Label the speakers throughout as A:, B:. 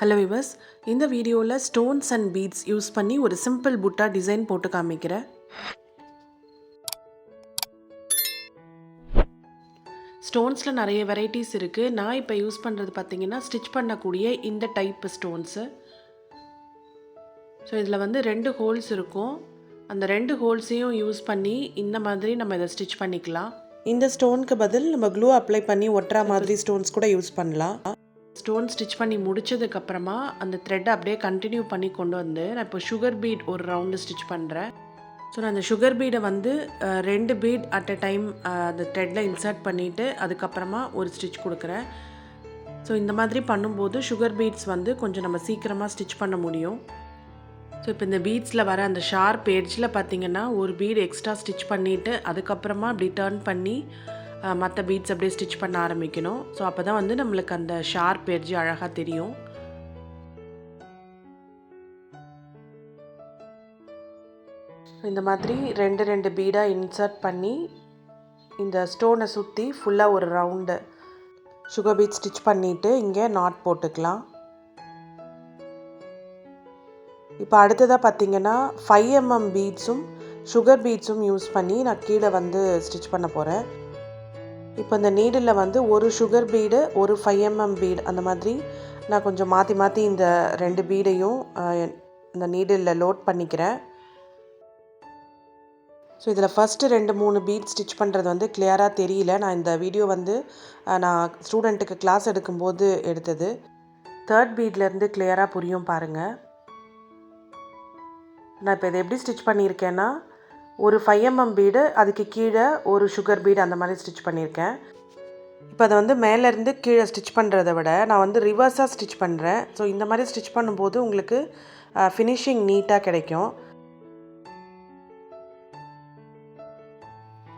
A: Hello viewers, இந்த வீடியோவில் stones and beads use பண்ணி ஒரு சிம்பிள் புட்டா டிசைன் போட்டு காமிக்கிறேன். ஸ்டோன்ஸில் நிறைய வெரைட்டிஸ் இருக்குது. நான் இப்போ யூஸ் பண்ணுறது பார்த்தீங்கன்னா ஸ்டிச் பண்ணக்கூடிய இந்த டைப் ஸ்டோன்ஸு. ஸோ இதில் வந்து 2 ஹோல்ஸ் இருக்கும். அந்த 2 ஹோல்ஸையும் யூஸ் பண்ணி இந்த மாதிரி நம்ம இதை ஸ்டிச் பண்ணிக்கலாம். இந்த ஸ்டோனுக்கு பதில் நம்ம க்ளூ அப்ளை பண்ணி ஒட்டுற மாதிரி ஸ்டோன்ஸ் கூட யூஸ் பண்ணலாம். ஸ்டோன் ஸ்டிச் பண்ணி முடிச்சதுக்கப்புறமா அந்த த்ரெட்டை அப்படியே கண்டினியூ பண்ணி கொண்டு வந்து நான் இப்போ சுகர் பீட் ஒரு ரவுண்டு ஸ்டிச் பண்ணுறேன். ஸோ நான் அந்த சுகர் பீடை வந்து 2 பீட் அட் அ டைம் அந்த த்ரெட்டில் இன்சர்ட் பண்ணிவிட்டு அதுக்கப்புறமா ஒரு ஸ்டிச் கொடுக்குறேன். ஸோ இந்த மாதிரி பண்ணும்போது சுகர் பீட்ஸ் வந்து கொஞ்சம் நம்ம சீக்கிரமாக ஸ்டிச் பண்ண முடியும். ஸோ இப்போ இந்த பீட்ஸில் வர அந்த ஷார்ப் எட்ஜில் பார்த்திங்கன்னா ஒரு பீட் எக்ஸ்ட்ரா ஸ்டிச் பண்ணிவிட்டு அதுக்கப்புறமா அப்படி டர்ன் பண்ணி மற்ற பீட்ஸ் அப்படியே ஸ்டிச் பண்ண ஆரம்பிக்கணும். ஸோ அப்போ தான் வந்து நம்மளுக்கு அந்த ஷார்ப் எட்ஜ் அழகாக தெரியும். இந்த மாதிரி 2 பீடாக இன்சர்ட் பண்ணி இந்த ஸ்டோனை சுற்றி ஃபுல்லாக ஒரு ரவுண்டு சுகர் பீட் ஸ்டிச் பண்ணிவிட்டு இங்கே நாட் போட்டுக்கலாம். இப்போ அடுத்ததாக பார்த்திங்கன்னா 5 mm பீட்ஸும் சுகர் பீட்ஸும் யூஸ் பண்ணி நான் கீழே வந்து ஸ்டிச் பண்ண போகிறேன். இப்போ இந்த நீடில் வந்து ஒரு சுகர் பீடு ஒரு 5 mm பீடு அந்த மாதிரி நான் கொஞ்சம் மாற்றி மாற்றி இந்த 2 பீடையும் இந்த நீடில் லோட் பண்ணிக்கிறேன். ஸோ இதில் ஃபஸ்ட்டு 2-3 பீட் ஸ்டிச் பண்ணுறது வந்து கிளியராக தெரியல. நான் இந்த வீடியோ வந்து நான் ஸ்டூடெண்ட்டுக்கு கிளாஸ் எடுக்கும்போது எடுத்தது. 3rd பீட்லேருந்து கிளியராக புரியும் பாருங்கள். நான் இப்போ இதை எப்படி ஸ்டிச் பண்ணியிருக்கேன்னா ஒரு 5 mm பீடு அதுக்கு கீழே ஒரு சுகர் பீடு அந்த மாதிரி ஸ்டிச் பண்ணியிருக்கேன். இப்போ அதை வந்து மேலேருந்து கீழே ஸ்டிச் பண்ணுறதை விட நான் வந்து ரிவர்ஸாக ஸ்டிச் பண்ணுறேன். ஸோ இந்த மாதிரி ஸ்டிச் பண்ணும்போது உங்களுக்கு ஃபினிஷிங் நீட்டாக கிடைக்கும்.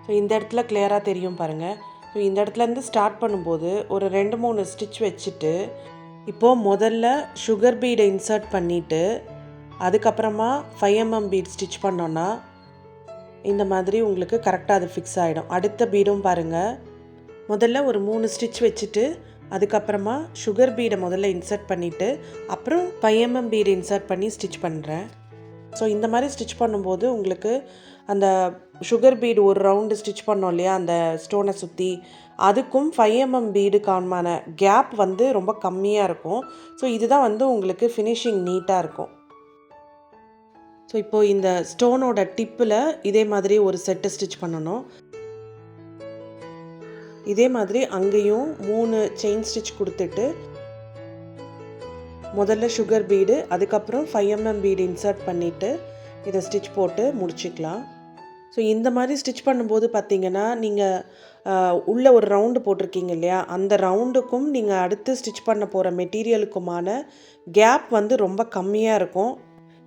A: ஸோ இந்த இடத்துல கிளியராக தெரியும் பாருங்கள். ஸோ இந்த இடத்துலேருந்து ஸ்டார்ட் பண்ணும்போது ஒரு 2-3 ஸ்டிச் வச்சுட்டு இப்போது முதல்ல சுகர் பீடை இன்சர்ட் பண்ணிவிட்டு அதுக்கப்புறமா 5 mm பீட் ஸ்டிச் பண்ணோன்னா இந்த மாதிரி உங்களுக்கு கரெக்டாக அது ஃபிக்ஸ் ஆகிடும். அடுத்த பீடும் பாருங்கள், முதல்ல ஒரு 3 ஸ்டிச் வச்சுட்டு அதுக்கப்புறமா சுகர் பீடை முதல்ல இன்சர்ட் பண்ணிவிட்டு அப்புறம் 5 mm பீடு இன்சர்ட் பண்ணி ஸ்டிச் பண்ணுறேன். ஸோ இந்த மாதிரி ஸ்டிச் பண்ணும்போது உங்களுக்கு அந்த சுகர் பீடு ஒரு ரவுண்டு ஸ்டிச் பண்ணோம் இல்லையா அந்த ஸ்டோனை சுற்றி, அதுக்கும் 5 mm பீடுக்கான கேப் வந்து ரொம்ப கம்மியாக இருக்கும். ஸோ இதுதான் வந்து உங்களுக்கு ஃபினிஷிங் நீட்டாக இருக்கும். ஸோ இப்போது இந்த ஸ்டோனோட டிப்பில் இதே மாதிரி ஒரு செட்டு ஸ்டிச் பண்ணணும். இதே மாதிரி அங்கேயும் 3 செயின் ஸ்டிச் கொடுத்துட்டு முதல்ல சுகர் பீடு அதுக்கப்புறம் 5 mm பீடு இன்சர்ட் பண்ணிவிட்டு இதை ஸ்டிச் போட்டு முடிச்சுக்கலாம். ஸோ இந்த மாதிரி ஸ்டிச் பண்ணும்போது பார்த்திங்கன்னா நீங்கள் உள்ளே ஒரு ரவுண்டு போட்டிருக்கீங்க இல்லையா, அந்த ரவுண்டுக்கும் நீங்கள் அடுத்து ஸ்டிச் பண்ண போகிற மெட்டீரியலுக்குமான கேப் வந்து ரொம்ப கம்மியாக இருக்கும்.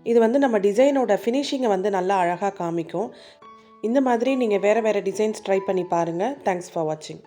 A: இது வந்து நம்ம டிசைனோட ஃபினிஷிங்கை வந்து நல்லா அழகாக காமிக்கும். இந்த மாதிரி நீங்கள் வேறு டிசைன்ஸ் ட்ரை பண்ணி பாருங்கள். தேங்க்ஸ் ஃபார் வாட்சிங்.